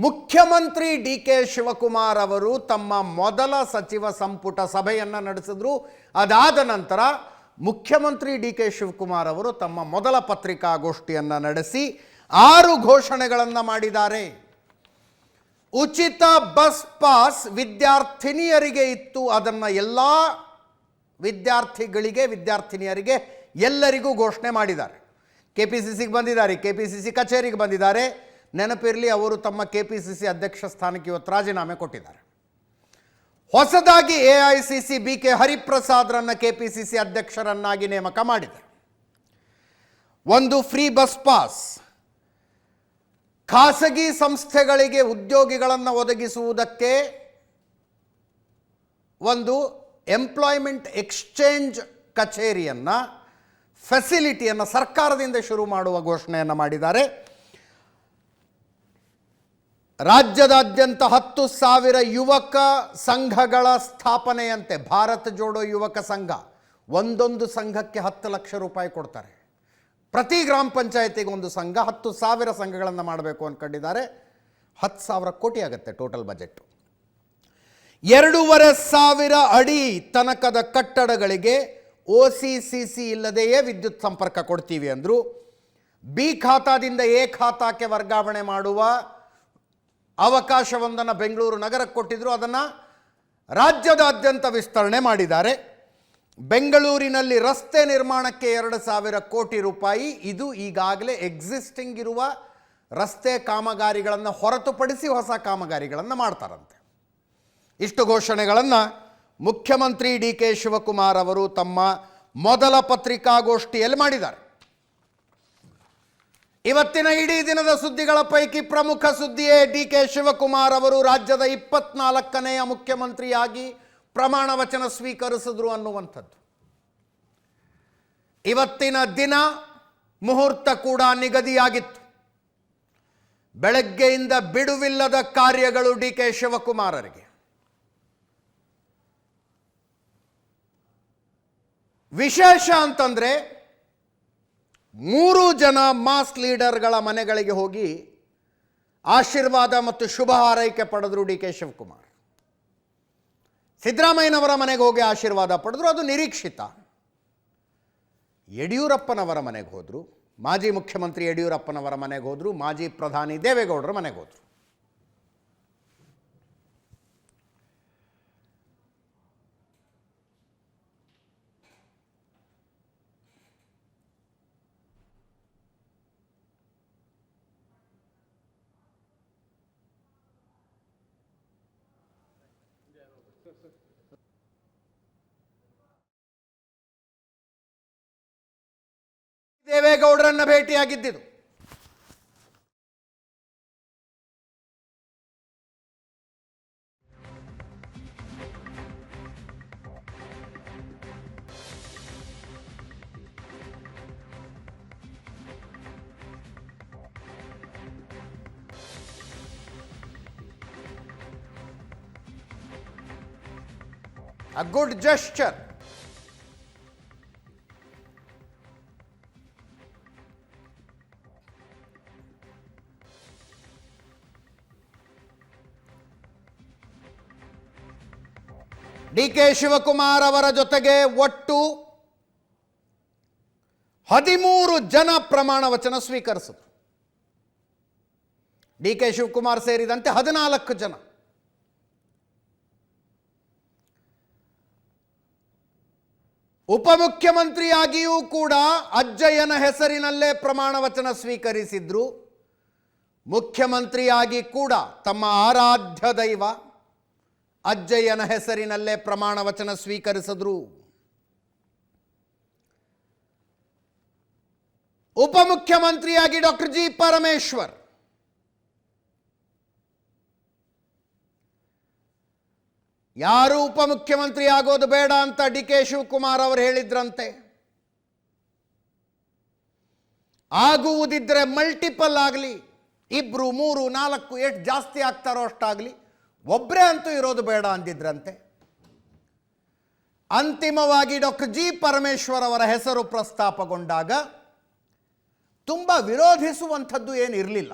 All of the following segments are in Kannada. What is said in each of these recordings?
ಮುಖ್ಯಮಂತ್ರಿ ಡಿ.ಕೆ. ಶಿವಕುಮಾರ್ ಅವರು ತಮ್ಮ ಮೊದಲ ಸಚಿವ ಸಂಪುಟ ಸಭೆಯನ್ನು ನಡೆಸಿದ್ರು. ಅದಾದ ನಂತರ ಮುಖ್ಯಮಂತ್ರಿ ಡಿ.ಕೆ. ಶಿವಕುಮಾರ್ ಅವರು ತಮ್ಮ ಮೊದಲ ಪತ್ರಿಕಾಗೋಷ್ಠಿಯನ್ನು ನಡೆಸಿ 6 ಘೋಷಣೆಗಳನ್ನು ಮಾಡಿದ್ದಾರೆ. ಉಚಿತ ಬಸ್ ಪಾಸ್ ವಿದ್ಯಾರ್ಥಿನಿಯರಿಗೆ ಇತ್ತು, ಅದನ್ನು ಎಲ್ಲ ವಿದ್ಯಾರ್ಥಿನಿಯರಿಗೆ ಎಲ್ಲರಿಗೂ ಘೋಷಣೆ ಮಾಡಿದ್ದಾರೆ. KPCCಗೆ ಬಂದಿದ್ದಾರೆ, KPCC ಕಚೇರಿಗೆ ಬಂದಿದ್ದಾರೆ. ನೆನಪಿರಲಿ, ಅವರು ತಮ್ಮ KPCC ಅಧ್ಯಕ್ಷ ಸ್ಥಾನಕ್ಕೆ ಇವತ್ತು ರಾಜೀನಾಮೆ ಕೊಟ್ಟಿದ್ದಾರೆ. ಹೊಸದಾಗಿ AICC BK ಹರಿಪ್ರಸಾದ್ರನ್ನು KPCC ಅಧ್ಯಕ್ಷರನ್ನಾಗಿ ನೇಮಕ ಮಾಡಿದೆ. ಒಂದು ಫ್ರೀ ಬಸ್ ಪಾಸ್, ಖಾಸಗಿ ಸಂಸ್ಥೆಗಳಿಗೆ ಉದ್ಯೋಗಿಗಳನ್ನು ಒದಗಿಸುವುದಕ್ಕೆ ಒಂದು ಎಂಪ್ಲಾಯ್ಮೆಂಟ್ ಎಕ್ಸ್ಚೇಂಜ್ ಕಚೇರಿಯನ್ನು, ಫೆಸಿಲಿಟಿಯನ್ನು ಸರ್ಕಾರದಿಂದ ಶುರು ಮಾಡುವ ಘೋಷಣೆಯನ್ನು ಮಾಡಿದ್ದಾರೆ. ರಾಜ್ಯದಾದ್ಯಂತ 10,000 ಯುವಕ ಸಂಘಗಳ ಸ್ಥಾಪನೆಯಂತೆ ಭಾರತ ಜೋಡೋ ಯುವಕ ಸಂಘ, ಒಂದೊಂದು ಸಂಘಕ್ಕೆ 10 ಲಕ್ಷ ರೂಪಾಯಿ ಕೊಡ್ತಾರೆ. ಪ್ರತಿ ಗ್ರಾಮ ಪಂಚಾಯತಿಗೆ ಒಂದು ಸಂಘ, 10,000 ಸಂಘಗಳನ್ನು ಮಾಡಬೇಕು ಅಂದ್ಕೊಂಡಿದ್ದಾರೆ. 10,000 ಕೋಟಿ ಆಗುತ್ತೆ ಟೋಟಲ್ ಬಜೆಟ್. 2,500 ಅಡಿ ತನಕದ ಕಟ್ಟಡಗಳಿಗೆ OCCC ಇಲ್ಲದೆಯೇ ವಿದ್ಯುತ್ ಸಂಪರ್ಕ ಕೊಡ್ತೀವಿ ಅಂದರು. B ಖಾತಾದಿಂದ A ಖಾತಾಕ್ಕೆ ವರ್ಗಾವಣೆ ಮಾಡುವ ಅವಕಾಶವೊಂದನ್ನು ಬೆಂಗಳೂರು ನಗರಕ್ಕೆ ಕೊಟ್ಟಿದ್ದರು. ಅದನ್ನು ರಾಜ್ಯದಾದ್ಯಂತ ವಿಸ್ತರಣೆ ಮಾಡಿದ್ದಾರೆ. ಬೆಂಗಳೂರಿನಲ್ಲಿ ರಸ್ತೆ ನಿರ್ಮಾಣಕ್ಕೆ 2,000 ಕೋಟಿ ರೂಪಾಯಿ. ಇದು ಈಗಾಗಲೇ ಎಕ್ಸಿಸ್ಟಿಂಗ್ ಇರುವ ರಸ್ತೆ ಕಾಮಗಾರಿಗಳನ್ನು ಹೊರತುಪಡಿಸಿ ಹೊಸ ಕಾಮಗಾರಿಗಳನ್ನು ಮಾಡ್ತಾರಂತೆ. ಇಷ್ಟು ಘೋಷಣೆಗಳನ್ನು ಮುಖ್ಯಮಂತ್ರಿ ಡಿ.ಕೆ. ಶಿವಕುಮಾರ್ ಅವರು ತಮ್ಮ ಮೊದಲ ಪತ್ರಿಕಾಗೋಷ್ಠಿಯಲ್ಲಿ ಮಾಡಿದ್ದಾರೆ. ಇವತ್ತಿನ ಇಡೀ ದಿನದ ಸುದ್ದಿಗಳ ಪೈಕಿ ಪ್ರಮುಖ ಸುದ್ದಿಯೇ ಡಿ.ಕೆ. ಶಿವಕುಮಾರ್ ಅವರು ರಾಜ್ಯದ 24ನೇ ಮುಖ್ಯಮಂತ್ರಿಯಾಗಿ ಪ್ರಮಾಣ ವಚನ ಸ್ವೀಕರಿಸಿದ್ರು ಅನ್ನುವಂಥದ್ದು. ಇವತ್ತಿನ ದಿನ ಮುಹೂರ್ತ ಕೂಡ ನಿಗದಿಯಾಗಿತ್ತು. ಬೆಳಗ್ಗೆಯಿಂದ ಬಿಡುವಿಲ್ಲದ ಕಾರ್ಯಗಳು ಡಿ.ಕೆ. ಶಿವಕುಮಾರರಿಗೆ. ವಿಶೇಷ ಅಂತಂದರೆ 3 ಜನ ಮಾಸ್ ಲೀಡರ್ಗಳ ಮನೆಗಳಿಗೆ ಹೋಗಿ ಆಶೀರ್ವಾದ ಮತ್ತು ಶುಭ ಹಾರೈಕೆ ಪಡೆದರು ಡಿ.ಕೆ. ಶಿವಕುಮಾರ್. ಸಿದ್ದರಾಮಯ್ಯನವರ ಮನೆಗೆ ಹೋಗಿ ಆಶೀರ್ವಾದ ಪಡೆದರು, ಅದು ನಿರೀಕ್ಷಿತ. ಯಡಿಯೂರಪ್ಪನವರ ಮನೆಗೆ ಹೋದರು, ಮಾಜಿ ಮುಖ್ಯಮಂತ್ರಿ ಯಡಿಯೂರಪ್ಪನವರ ಮನೆಗೆ ಹೋದರು, ಮಾಜಿ ಪ್ರಧಾನಿ ದೇವೇಗೌಡರ ಮನೆಗೆ ಹೋದರು. ದೇವೇಗೌಡರನ್ನ ಭೇಟಿಯಾಗಿದ್ದಿದ್ದು. A good gesture. DK. Shivakumar ಅವರ ಜೊತೆಗೆ ಒಟ್ಟು 13 ಜನ ಪ್ರಮಾಣ ವಚನ ಸ್ವೀಕರಿಸಿದರು. ಡಿ.ಕೆ. ಶಿವಕುಮಾರ್ ಸೇರಿದಂತೆ 14 ಜನ. ಉಪಮುಖ್ಯಮಂತ್ರಿಯಾಗಿಯೂ ಕೂಡ ಅಜ್ಜಯ್ಯನ ಹೆಸರಿನಲ್ಲೇ ಪ್ರಮಾಣ ವಚನ ಸ್ವೀಕರಿಸಿದ್ರು. ಮುಖ್ಯಮಂತ್ರಿಯಾಗಿ ಕೂಡ ತಮ್ಮ ಆರಾಧ್ಯ ದೈವ ಅಜ್ಜಯ್ಯನ ಹೆಸರಿನಲ್ಲೇ ಪ್ರಮಾಣ ವಚನ ಸ್ವೀಕರಿಸಿದ್ರು. ಉಪಮುಖ್ಯಮಂತ್ರಿಯಾಗಿ ಡಾಕ್ಟರ್ ಜಿ. ಪರಮೇಶ್ವರ್, ಯಾರು ಉಪಮುಖ್ಯಮಂತ್ರಿ ಆಗೋದು ಬೇಡ ಅಂತ ಡಿ.ಕೆ. ಶಿವಕುಮಾರ್ ಅವರು ಹೇಳಿದ್ರಂತೆ. ಆಗುವುದಿದ್ರೆ ಮಲ್ಟಿಪಲ್ ಆಗಲಿ, 2, 3, 4 ಎಷ್ಟು ಜಾಸ್ತಿ ಆಗ್ತಾರೋ ಅಷ್ಟಾಗಲಿ, ಒಬ್ಬರೇ ಅಂತೂ ಇರೋದು ಬೇಡ ಅಂದಿದ್ರಂತೆ. ಅಂತಿಮವಾಗಿ ಡಾಕ್ಟರ್ ಜಿ. ಪರಮೇಶ್ವರ್ ಅವರ ಹೆಸರು ಪ್ರಸ್ತಾಪಗೊಂಡಾಗ ತುಂಬ ವಿರೋಧಿಸುವಂಥದ್ದು ಏನಿರಲಿಲ್ಲ.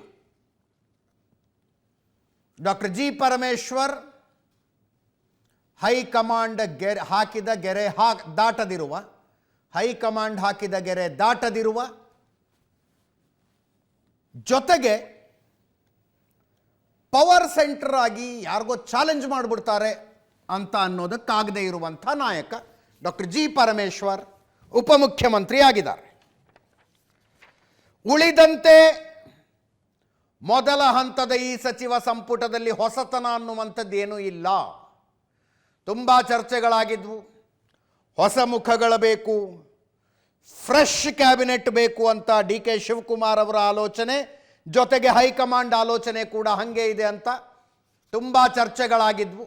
ಡಾಕ್ಟರ್ ಜಿ ಪರಮೇಶ್ವರ್ ಹೈಕಮಾಂಡ್ ಹಾಕಿದ ಗೆರೆ ದಾಟದಿರುವ, ಹೈಕಮಾಂಡ್ ಹಾಕಿದ ಗೆರೆ ದಾಟದಿರುವ, ಜೊತೆಗೆ ಪವರ್ ಸೆಂಟರ್ ಆಗಿ ಯಾರಿಗೋ ಚಾಲೆಂಜ್ ಮಾಡಿಬಿಡ್ತಾರೆ ಅಂತ ಅನ್ನೋದಕ್ಕಾಗದೇ ಇರುವಂಥ ನಾಯಕ ಡಾಕ್ಟರ್ ಜಿ ಪರಮೇಶ್ವರ್ ಉಪಮುಖ್ಯಮಂತ್ರಿ ಆಗಿದ್ದಾರೆ. ಉಳಿದಂತೆ ಮೊದಲ ಹಂತದ ಈ ಸಚಿವ ಸಂಪುಟದಲ್ಲಿ ಹೊಸತನ ಅನ್ನುವಂಥದ್ದೇನೂ ಇಲ್ಲ. ತುಂಬ ಚರ್ಚೆಗಳಾಗಿದ್ವು. ಹೊಸ ಮುಖಗಳು ಬೇಕು, ಫ್ರೆಶ್ ಕ್ಯಾಬಿನೆಟ್ ಬೇಕು ಅಂತ ಡಿ ಕೆ ಶಿವಕುಮಾರ್ ಅವರ ಆಲೋಚನೆ, ಜೊತೆಗೆ ಹೈಕಮಾಂಡ್ ಆಲೋಚನೆ ಕೂಡ ಹಾಗೆ ಇದೆ ಅಂತ ತುಂಬ ಚರ್ಚೆಗಳಾಗಿದ್ವು.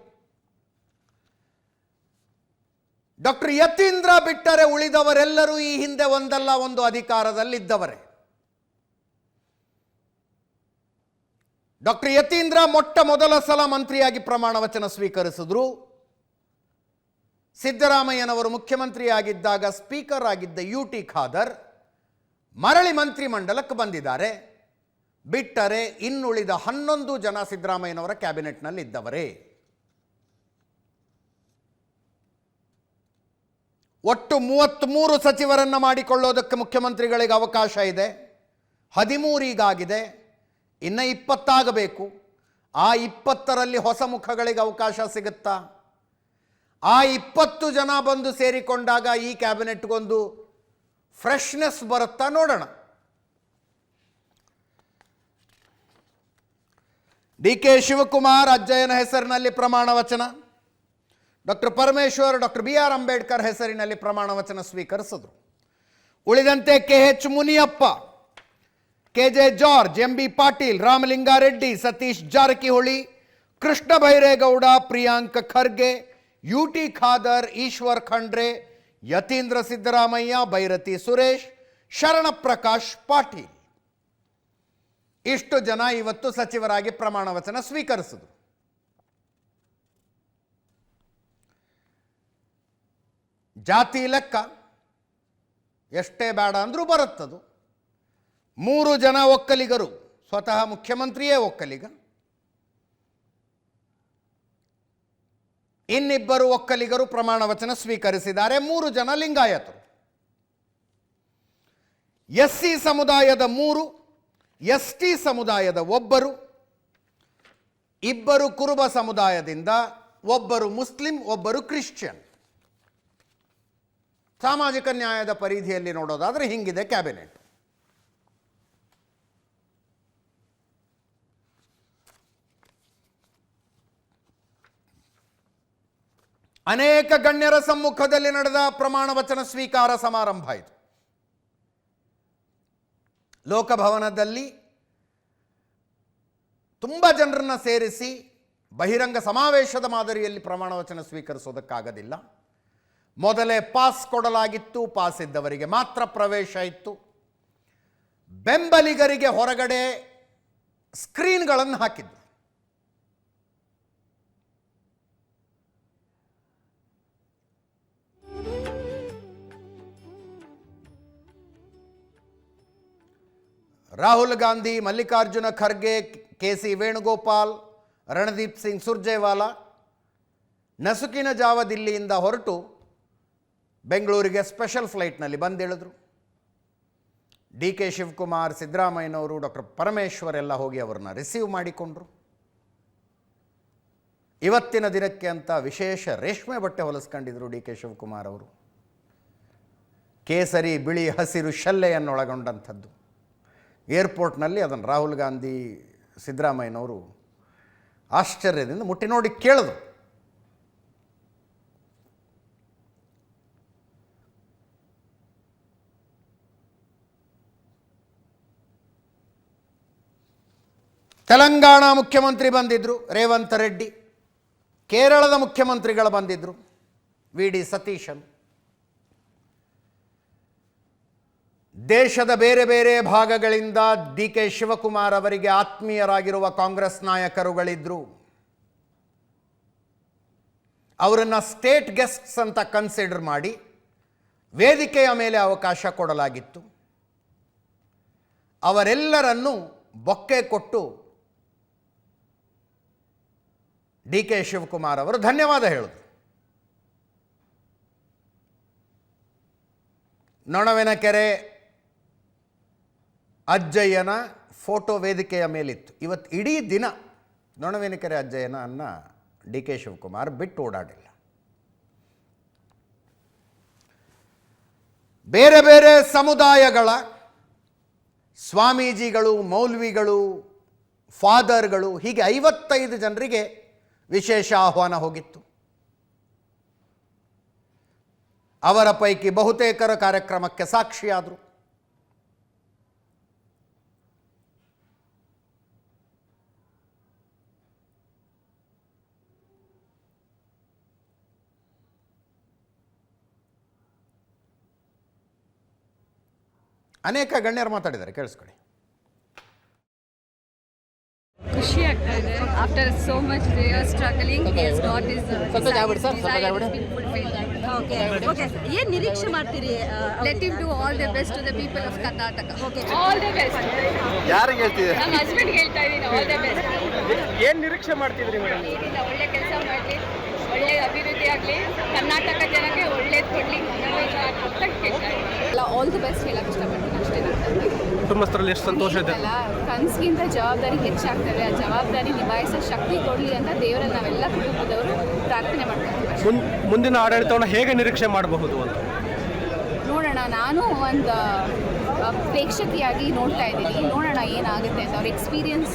ಡಾಕ್ಟರ್ ಯತೀಂದ್ರ ಬಿಟ್ಟರೆ ಉಳಿದವರೆಲ್ಲರೂ ಈ ಹಿಂದೆ ಒಂದಲ್ಲ ಒಂದು ಅಧಿಕಾರದಲ್ಲಿದ್ದವರೇ. ಡಾಕ್ಟರ್ ಯತೀಂದ್ರ ಮೊಟ್ಟ ಮೊದಲ ಸಲ ಮಂತ್ರಿಯಾಗಿ ಪ್ರಮಾಣ ವಚನ ಸ್ವೀಕರಿಸಿದ್ರು. ಸಿದ್ದರಾಮಯ್ಯನವರು ಮುಖ್ಯಮಂತ್ರಿಯಾಗಿದ್ದಾಗ ಸ್ಪೀಕರ್ ಆಗಿದ್ದ UT ಖಾದರ್ ಮರಳಿ ಮಂತ್ರಿಮಂಡಲಕ್ಕೆ ಬಂದಿದ್ದಾರೆ. ಬಿಟ್ಟರೆ ಇನ್ನುಳಿದ 11 ಜನ ಸಿದ್ದರಾಮಯ್ಯನವರ ಕ್ಯಾಬಿನೆಟ್ನಲ್ಲಿ ಇದ್ದವರೇ. ಒಟ್ಟು 33 ಸಚಿವರನ್ನು ಮಾಡಿಕೊಳ್ಳೋದಕ್ಕೆ ಮುಖ್ಯಮಂತ್ರಿಗಳಿಗೆ ಅವಕಾಶ ಇದೆ. 13 ಈಗಾಗಿದೆ, ಇನ್ನು 20 ಆಗಬೇಕು. ಆ 20ರಲ್ಲಿ ಹೊಸ ಮುಖಗಳಿಗೆ ಅವಕಾಶ ಸಿಗುತ್ತಾ? ಆ 20 ಜನ ಬಂದು ಸೇರಿಕೊಂಡಾಗ ಈ ಕ್ಯಾಬಿನೆಟ್ಗೊಂದು ಫ್ರೆಶ್ನೆಸ್ ಬರುತ್ತಾ ನೋಡೋಣ. ಡಿ ಕೆ ಶಿವಕುಮಾರ್ ಅಜ್ಜಯ್ಯನ ಹೆಸರಿನಲ್ಲಿ ಪ್ರಮಾಣ ವಚನ, doctor Parameshwar doctor BR Ambedkar ಹೆಸರಿನಲ್ಲಿ ಪ್ರಮಾಣ ವಚನ ಸ್ವೀಕರಿಸಿದ್ರು. ಉಳಿದಂತೆ KH Muniyappa, KJ George, MB Patil, Ramalinga Reddy, Satish Jarkiholi, Krishna Byregowda, Priyank Kharge, UT Khader, Eshwar Khandre, Yathindra Siddaramaiah, Byrathi Suresh, Sharan Prakash Patil, ಇಷ್ಟು ಜನ ಇವತ್ತು ಸಚಿವರಾಗಿ ಪ್ರಮಾಣ ವಚನ ಸ್ವೀಕರಿಸಿದರು. ಜಾತಿ ಲೆಕ್ಕ ಎಷ್ಟೇ ಬೇಡ ಅಂದರೂ ಬರುತ್ತದು. 3 ಜನ ಒಕ್ಕಲಿಗರು, ಸ್ವತಃ ಮುಖ್ಯಮಂತ್ರಿಯೇ ಒಕ್ಕಲಿಗ, ಇನ್ನಿಬ್ಬರು ಒಕ್ಕಲಿಗರು ಪ್ರಮಾಣ ವಚನ ಸ್ವೀಕರಿಸಿದ್ದಾರೆ. 3 ಜನ ಲಿಂಗಾಯತರು. SC ಸಮುದಾಯದ 3, ST ಸಮುದಾಯದ 1, 2 ಕುರುಬ ಸಮುದಾಯದಿಂದ, 1 ಮುಸ್ಲಿಂ, 1 ಕ್ರಿಶ್ಚಿಯನ್. ಸಾಮಾಜಿಕ ನ್ಯಾಯದ ಪರಿಧಿಯಲ್ಲಿ ನೋಡೋದಾದರೆ ಹಿಂಗಿದೆ ಕ್ಯಾಬಿನೆಟ್. ಅನೇಕ ಗಣ್ಯರ ಸಮ್ಮುಖದಲ್ಲಿ ನಡೆದ ಪ್ರಮಾಣ ವಚನ ಸ್ವೀಕಾರ ಸಮಾರಂಭ ಇದು. ಲೋಕಭವನದಲ್ಲಿ ತುಂಬ ಜನರನ್ನು ಸೇರಿಸಿ ಬಹಿರಂಗ ಸಮಾವೇಶದ ಮಾದರಿಯಲ್ಲಿ ಪ್ರಮಾಣ ವಚನ ಸ್ವೀಕರಿಸೋದಕ್ಕಾಗದಿಲ್ಲ. ಮೊದಲೇ ಪಾಸ್ ಕೊಡಲಾಗಿತ್ತು, ಪಾಸ್ ಇದ್ದವರಿಗೆ ಮಾತ್ರ ಪ್ರವೇಶ ಇತ್ತು. ಬೆಂಬಲಿಗರಿಗೆ ಹೊರಗಡೆ ಸ್ಕ್ರೀನ್ಗಳನ್ನು ಹಾಕಿದ್ರು. ರಾಹುಲ್ ಗಾಂಧಿ, ಮಲ್ಲಿಕಾರ್ಜುನ ಖರ್ಗೆ, KC ವೇಣುಗೋಪಾಲ್, ರಣದೀಪ್ ಸಿಂಗ್ ಸುರ್ಜೇವಾಲಾ ನಸುಕಿನ ಜಾವ ದಿಲ್ಲಿಯಿಂದ ಹೊರಟು ಬೆಂಗಳೂರಿಗೆ ಸ್ಪೆಷಲ್ ಫ್ಲೈಟ್ನಲ್ಲಿ ಬಂದಿಳಿದ್ರು. ಡಿ ಕೆ ಶಿವಕುಮಾರ್, ಸಿದ್ದರಾಮಯ್ಯನವರು, ಡಾಕ್ಟರ್ ಪರಮೇಶ್ವರ್ ಎಲ್ಲ ಹೋಗಿ ಅವ್ರನ್ನ ರಿಸೀವ್ ಮಾಡಿಕೊಂಡ್ರು. ಇವತ್ತಿನ ದಿನಕ್ಕೆ ಅಂತ ವಿಶೇಷ ರೇಷ್ಮೆ ಬಟ್ಟೆ ಹೊಲಿಸ್ಕೊಂಡಿದ್ರು ಡಿ ಕೆ ಶಿವಕುಮಾರ್ ಅವರು. ಕೇಸರಿ, ಬಿಳಿ, ಹಸಿರು ಶಲ್ಲೆಯನ್ನೊಳಗೊಂಡಂಥದ್ದು. ಏರ್ಪೋರ್ಟ್ನಲ್ಲಿ ಅದನ್ನು ರಾಹುಲ್ ಗಾಂಧಿ, ಸಿದ್ದರಾಮಯ್ಯನವರು ಆಶ್ಚರ್ಯದಿಂದ ಮುಟ್ಟಿ ನೋಡಿ ಕೇಳಿದ್ರು. ತೆಲಂಗಾಣ ಮುಖ್ಯಮಂತ್ರಿ ಬಂದಿದ್ದರು ರೇವಂತ್ ರೆಡ್ಡಿ, ಕೇರಳದ ಮುಖ್ಯಮಂತ್ರಿಗಳು ಬಂದಿದ್ದರು VD ಸತೀಶನ್, ದೇಶದ ಬೇರೆ ಬೇರೆ ಭಾಗಗಳಿಂದ ಡಿ ಕೆ ಶಿವಕುಮಾರ್ ಅವರಿಗೆ ಆತ್ಮೀಯರಾಗಿರುವ ಕಾಂಗ್ರೆಸ್ ನಾಯಕರುಗಳಿದ್ದರು. ಅವರನ್ನು ಸ್ಟೇಟ್ ಗೆಸ್ಟ್ಸ್ ಅಂತ ಕನ್ಸಿಡರ್ ಮಾಡಿ ವೇದಿಕೆಯ ಮೇಲೆ ಅವಕಾಶ ಕೊಡಲಾಗಿತ್ತು. ಅವರೆಲ್ಲರನ್ನೂ ಬೊಕ್ಕೆ ಕೊಟ್ಟು ಡಿ ಕೆ ಶಿವಕುಮಾರ್ ಅವರು ಧನ್ಯವಾದ ಹೇಳಿದ್ರು. ನೊಣವಿನಕೆರೆ ಅಜ್ಜಯ್ಯನ ಫೋಟೋ ವೇದಿಕೆಯ ಮೇಲಿತ್ತು. ಇವತ್ತು ಇಡೀ ದಿನ ನೊಣವಿನಕೆರೆ ಅಜ್ಜಯ್ಯನ ಡಿ ಕೆ ಶಿವಕುಮಾರ್ ಬಿಟ್ಟು ಓಡಾಡಿಲ್ಲ. ಬೇರೆ ಬೇರೆ ಸಮುದಾಯಗಳ ಸ್ವಾಮೀಜಿಗಳು, ಮೌಲ್ವಿಗಳು, ಫಾದರ್ಗಳು, ಹೀಗೆ 55 ಜನರಿಗೆ ವಿಶೇಷ ಆಹ್ವಾನ ಹೋಗಿತ್ತು. ಅವರ ಪೈಕಿ ಬಹುತೇಕರ ಕಾರ್ಯಕ್ರಮಕ್ಕೆ ಸಾಕ್ಷಿಯಾದರು. ಅನೇಕ ಗಣ್ಯರು ಮಾತಾಡಿದ್ದಾರೆ, ಕೇಳಿಸ್ಕೊಳ್ಳಿ. ಖುಷಿ ಆಗ್ತಾ ಇದೆ. After so much they are struggling, he has got his ಏನು ನಿರೀಕ್ಷೆ ಮಾಡ್ತೀರಿ? Let him do all the best to the people of Karnataka. All the best. ಯಾರಿಗೆ ಹೇಳ್ತಿದ್ದೀರಾ? ನಮ್ಮ ಹಸ್ಬೆಂಡ್ ಹೇಳ್ತಾ ಇದ್ದೀನಿ ಆಲ್ ದ ಬೆಸ್ಟ್. ಏನು ನಿರೀಕ್ಷೆ ಮಾಡ್ತಿದ್ರಿ ಮೇಡಮ್? ಏನಿಲ್ಲ, ಒಳ್ಳೆ ಕೆಲಸ ಮಾಡಲಿ, ಒಳ್ಳೆ ಅಭಿವೃದ್ಧಿ ಆಗಲಿ, ಕರ್ನಾಟಕ ಜನಕ್ಕೆ ಒಳ್ಳೇದು ಕೊಡಲಿ ಅಂತ ಕೇಳ್ತಾ ಇದ್ದೀನಿ. ಆಲ್ ದ ಬೆಸ್ಟ್ ಹೇಳಕ್ಕೆ ಇಷ್ಟಪಡ್ತೀನಿ ಅಷ್ಟೇ. ಕುಟುಂಬಸ್ಥರಲ್ಲಿ ಎಷ್ಟು ಸಂತೋಷ ಇದೆ? ಕನಸಿಗಿಂತ ಜವಾಬ್ದಾರಿ ಹೆಚ್ಚಾಗ್ತವೆ. ಆ ಜವಾಬ್ದಾರಿ ನಿಭಾಯಿಸೋ ಶಕ್ತಿ ಕೊಡಲಿ ಅಂತ ದೇವರಲ್ಲಿ ನಾವೆಲ್ಲ ಕುಟುಂಬದವರು ಪ್ರಾರ್ಥನೆ ಮಾಡ್ತೀವಿ. ಮುಂದಿನ ಆಡಳಿತವನ್ನು ಹೇಗೆ ನಿರೀಕ್ಷೆ ಮಾಡಬಹುದು ಅಂತ ನೋಡೋಣ. ನಾನು ಒಂದು ಪ್ರೇಕ್ಷಕಿಯಾಗಿ ನೋಡ್ತಾ ಇದ್ದೀನಿ, ನೋಡೋಣ ಏನಾಗುತ್ತೆ ಅಂತ. ಅವ್ರ ಎಕ್ಸ್ಪೀರಿಯನ್ಸ್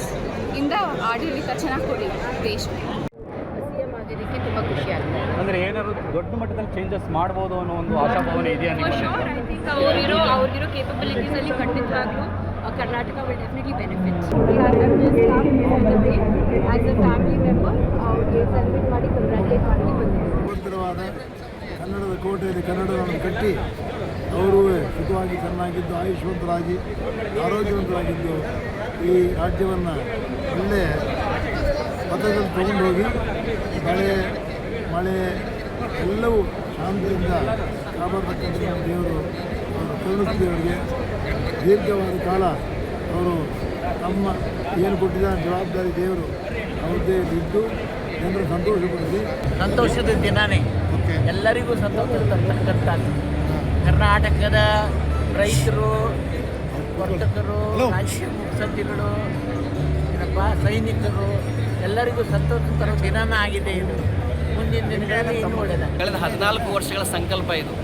ಇಂದ ಆಡಳಿತ ಚೆನ್ನಾಗಿ ಕೊಡಿ ದೇಶಕ್ಕೆ. CM ಆಗೋದಕ್ಕೆ ತುಂಬ ಖುಷಿ ಆಗ್ತದೆ. ಅಂದರೆ ಏನಾದ್ರು ದೊಡ್ಡ ಮಟ್ಟದಲ್ಲಿ ಚೇಂಜಸ್ ಮಾಡ್ಬೋದು ಅನ್ನೋ ಒಂದು ಆಶಾಭಾವನೆ ಇದೆಯಾ ನಿಮಗೆ? ಐ ಥಿಂಕ್ ಅವ್ರಿರೋ ಕೇಪಬಿಲಿಟೀಸಲ್ಲಿ ಖಂಡಿತವಾಗ್ಲೂ Karnataka will definitely benefit. As a family member ಅವ್ರಿಗೆ ಸೆಲೆಬ್ರೇಟ್ ಮಾಡಿ ಕಂಗ್ರ್ಯಾಚುಲೇಟ್ ಮಾಡಿ ಬಂದಿದ್ದೀವಿ. ನಿರಂತರವಾದ ಕನ್ನಡದ ಕೋಟೆಯಲ್ಲಿ ಕನ್ನಡವನ್ನು ಕಟ್ಟಿ ಅವರು ಸುಖವಾಗಿ ಚೆನ್ನಾಗಿದ್ದು ಆಯುಷ್ವಂತರಾಗಿ ಆರೋಗ್ಯವಂತರಾಗಿದ್ದು ಈ ರಾಜ್ಯವನ್ನು ಒಳ್ಳೆಯ ಪಥದಲ್ಲಿ ತಗೊಂಡು ಹೋಗಿ ಬೆಳೆ ಮಳೆ ಎಲ್ಲವೂ ಶಾಂತಿಯಿಂದ ಕಾಪಾಡತಕ್ಕಂಥ ದೇವರು ಅವರು ಕರುಣಿಸಿದವರಿಗೆ ದೀರ್ಘವಾದ ಕಾಲ ಅವರು ತಮ್ಮ ಏನು ಕೊಟ್ಟಿದ್ದ ಜವಾಬ್ದಾರಿ ದೇವರು ಅವ್ರದ್ದೇ ಇದ್ದು ಜನರು ಸಂತೋಷಪಡಿಸಿ ಸಂತೋಷದ ದಿನಾನೇ ಎಲ್ಲರಿಗೂ ಸಂತೋಷ ತರ್ತಕ್ಕಂಥದ್ದು. ಕರ್ನಾಟಕದ ರೈತರು, ವರ್ತಕರು, ರಾಜ್ಯ ಮುಖ್ಯಸಚಿವರು, ಏನಪ್ಪ ಸೈನಿಕರು ಎಲ್ಲರಿಗೂ ಸಂತೋಷ ತರೋ ದಿನಾನ ಆಗಿದೆ ಇದು. ಮುಂದಿನ ದಿನಗಳಲ್ಲಿ ಇನ್ನೂ ಒಳ್ಳೆಯದಾಗಿದೆ. ಕಳೆದ 14 ವರ್ಷಗಳ ಸಂಕಲ್ಪ ಇದು.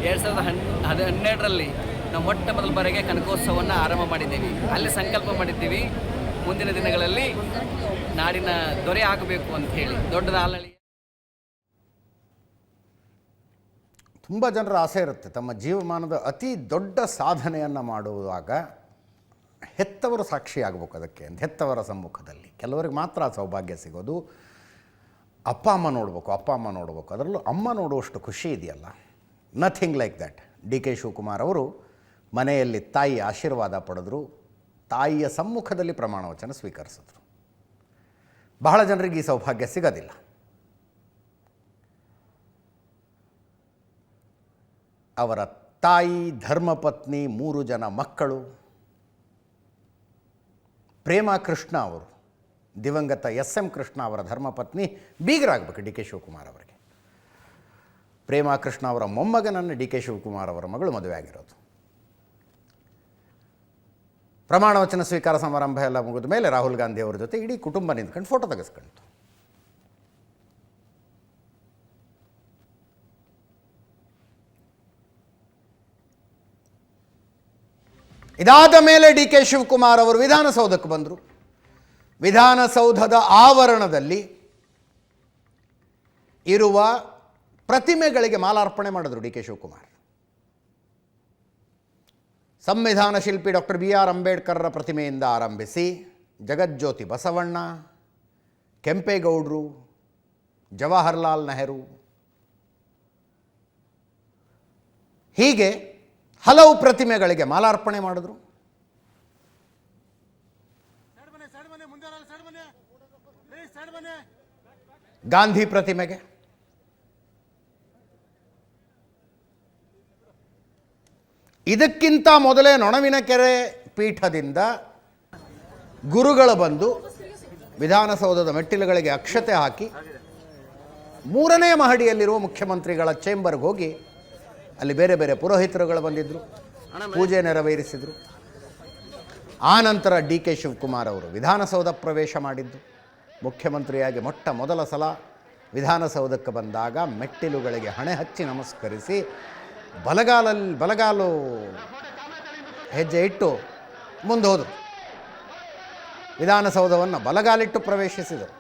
2012ರಲ್ಲಿ ನಾವು ಮೊಟ್ಟ ಮೊದಲ ಬಾರಿಗೆ ಕನಕೋತ್ಸವವನ್ನು ಆರಂಭ ಮಾಡಿದ್ದೀವಿ. ಅಲ್ಲಿ ಸಂಕಲ್ಪ ಮಾಡಿದ್ದೀವಿ ಮುಂದಿನ ದಿನಗಳಲ್ಲಿ ನಾಡಿನ ದೊರೆ ಆಗಬೇಕು ಅಂತ ಹೇಳಿ. ದೊಡ್ಡದ ಆಲಳಿ ತುಂಬ ಜನರ ಆಸೆ ಇರುತ್ತೆ ತಮ್ಮ ಜೀವಮಾನದ ಅತಿ ದೊಡ್ಡ ಸಾಧನೆಯನ್ನು ಮಾಡುವಾಗ ಹೆತ್ತವರು ಸಾಕ್ಷಿಯಾಗಬೇಕು ಅದಕ್ಕೆ ಅಂತ. ಹೆತ್ತವರ ಸಮ್ಮುಖದಲ್ಲಿ ಕೆಲವರಿಗೆ ಮಾತ್ರ ಆ ಸೌಭಾಗ್ಯ ಸಿಗೋದು. ಅಪ್ಪ ಅಮ್ಮ ನೋಡಬೇಕು. ಅದರಲ್ಲೂ ಅಮ್ಮ ನೋಡುವಷ್ಟು ಖುಷಿ ಇದೆಯಲ್ಲ, nothing like that. D K Shivakumar ಅವರು ಮನೆಯಲ್ಲಿ ತಾಯಿ ಆಶೀರ್ವಾದ ಪಡೆದ್ರು, ತಾಯಿಯ ಸಮ್ಮುಖದಲ್ಲಿ ಪ್ರಮಾಣ ವಚನ ಸ್ವೀಕರಿಸಿದ್ರು. ಬಹಳ ಜನರಿಗೆ ಈ ಸೌಭಾಗ್ಯ ಸಿಗೋದಿಲ್ಲ. ಅವರ ತಾಯಿ, ಧರ್ಮಪತ್ನಿ, 3 ಜನ ಮಕ್ಕಳು. ಪ್ರೇಮಾ ಕೃಷ್ಣ ಅವರು ದಿವಂಗತ SM ಕೃಷ್ಣ ಅವರ ಧರ್ಮಪತ್ನಿ ಬೀಗರಾಗಬೇಕು ಡಿ ಕೆ ಶಿವಕುಮಾರ್ ಅವರಿಗೆ. ಪ್ರೇಮಾ ಕೃಷ್ಣ ಅವರ ಮೊಮ್ಮಗನನ್ನು ಡಿ ಕೆ ಶಿವಕುಮಾರ್ ಅವರ ಮಗಳು ಮದುವೆ ಆಗಿರೋದು. ಪ್ರಮಾಣ ವಚನ ಸ್ವೀಕಾರ ಸಮಾರಂಭ ಎಲ್ಲ ಮುಗಿದ ಮೇಲೆ ರಾಹುಲ್ ಗಾಂಧಿ ಅವರ ಜೊತೆ ಇಡೀ ಕುಟುಂಬ ನಿಂತ್ಕೊಂಡು ಫೋಟೋ ತೆಗೆಸ್ಕೊಂಡಿತು. ಇದಾದ ಮೇಲೆ ಡಿ ಕೆ ಶಿವಕುಮಾರ್ ಅವರು ವಿಧಾನಸೌಧಕ್ಕೆ ಬಂದರು. ವಿಧಾನಸೌಧದ ಆವರಣದಲ್ಲಿ ಇರುವ ಪ್ರತಿಮೆಗಳಿಗೆ ಮಾಲಾರ್ಪಣೆ ಮಾಡಿದ್ರು ಡಿ ಕೆ ಶಿವಕುಮಾರ್. ಸಂವಿಧಾನ ಶಿಲ್ಪಿ ಡಾಕ್ಟರ್ BR ಅಂಬೇಡ್ಕರ್ರ ಪ್ರತಿಮೆಯಿಂದ ಆರಂಭಿಸಿ ಜಗಜ್ಯೋತಿ ಬಸವಣ್ಣ, ಕೆಂಪೇಗೌಡರು, ಜವಾಹರ್ಲಾಲ್ ನೆಹರು, ಹೀಗೆ ಹಲವು ಪ್ರತಿಮೆಗಳಿಗೆ ಮಾಲಾರ್ಪಣೆ ಮಾಡಿದ್ರು. ಗಾಂಧಿ ಪ್ರತಿಮೆಗೆ, ಇದಕ್ಕಿಂತ ಮೊದಲೇ ನೊಣವಿನಕೆರೆ ಪೀಠದಿಂದ ಗುರುಗಳು ಬಂದು ವಿಧಾನಸೌಧದ ಮೆಟ್ಟಿಲುಗಳಿಗೆ ಅಕ್ಷತೆ ಹಾಕಿ 3ನೇ ಮಹಡಿಯಲ್ಲಿರುವ ಮುಖ್ಯಮಂತ್ರಿಗಳ ಚೇಂಬರ್ಗೆ ಹೋಗಿ ಅಲ್ಲಿ ಬೇರೆ ಬೇರೆ ಪುರೋಹಿತರುಗಳು ಬಂದಿದ್ದರು, ಪೂಜೆ ನೆರವೇರಿಸಿದರು. ಆ ನಂತರ ಡಿ ಕೆ ಶಿವಕುಮಾರ್ ಅವರು ವಿಧಾನಸೌಧ ಪ್ರವೇಶ ಮಾಡಿದ್ದು. ಮುಖ್ಯಮಂತ್ರಿಯಾಗಿ ಮೊದಲ ಸಲ ವಿಧಾನಸೌಧಕ್ಕೆ ಬಂದಾಗ ಮೆಟ್ಟಿಲುಗಳಿಗೆ ಹಣೆ ಹಚ್ಚಿ ನಮಸ್ಕರಿಸಿ ಬಲಗಾಲು ಹೆಜ್ಜೆ ಇಟ್ಟು ಮುಂದೆ ಹೋದರು. ವಿಧಾನಸೌಧವನ್ನು ಬಲಗಾಲಿಟ್ಟು ಪ್ರವೇಶಿಸಿದರು.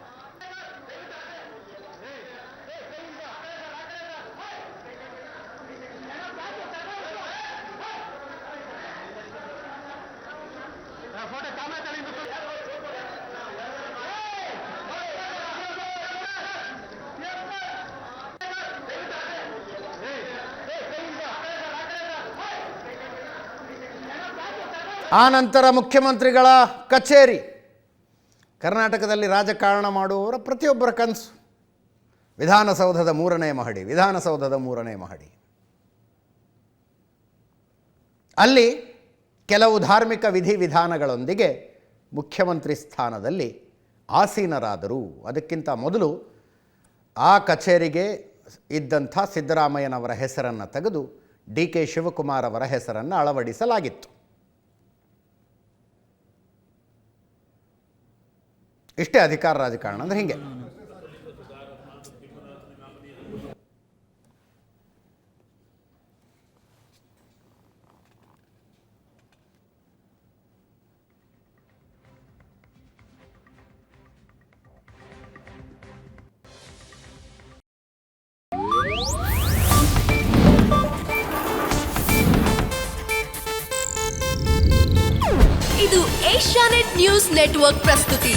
ಆ ನಂತರ ಮುಖ್ಯಮಂತ್ರಿಗಳ ಕಚೇರಿ, ಕರ್ನಾಟಕದಲ್ಲಿ ರಾಜಕಾರಣ ಮಾಡುವವರ ಪ್ರತಿಯೊಬ್ಬರ ಕನಸು. ವಿಧಾನಸೌಧದ 3ನೇ ಮಹಡಿ. ಅಲ್ಲಿ ಕೆಲವು ಧಾರ್ಮಿಕ ವಿಧಿವಿಧಾನಗಳೊಂದಿಗೆ ಮುಖ್ಯಮಂತ್ರಿ ಸ್ಥಾನದಲ್ಲಿ ಆಸೀನರಾದರು. ಅದಕ್ಕಿಂತ ಮೊದಲು ಆ ಕಚೇರಿಗೆ ಇದ್ದಂಥ ಸಿದ್ದರಾಮಯ್ಯನವರ ಹೆಸರನ್ನು ತೆಗೆದು ಡಿ ಕೆ ಶಿವಕುಮಾರ್ ಅವರ ಹೆಸರನ್ನು ಅಳವಡಿಸಲಾಗಿತ್ತು. ಇಷ್ಟೇ ಅಧಿಕಾರ ರಾಜಕಾರಣ ಅಂದರೆ ಹೀಗೆ. ಇದು ಏಷ್ಯಾನೆಟ್ ನ್ಯೂಸ್ ನೆಟ್ವರ್ಕ್ ಪ್ರಸ್ತುತಿ.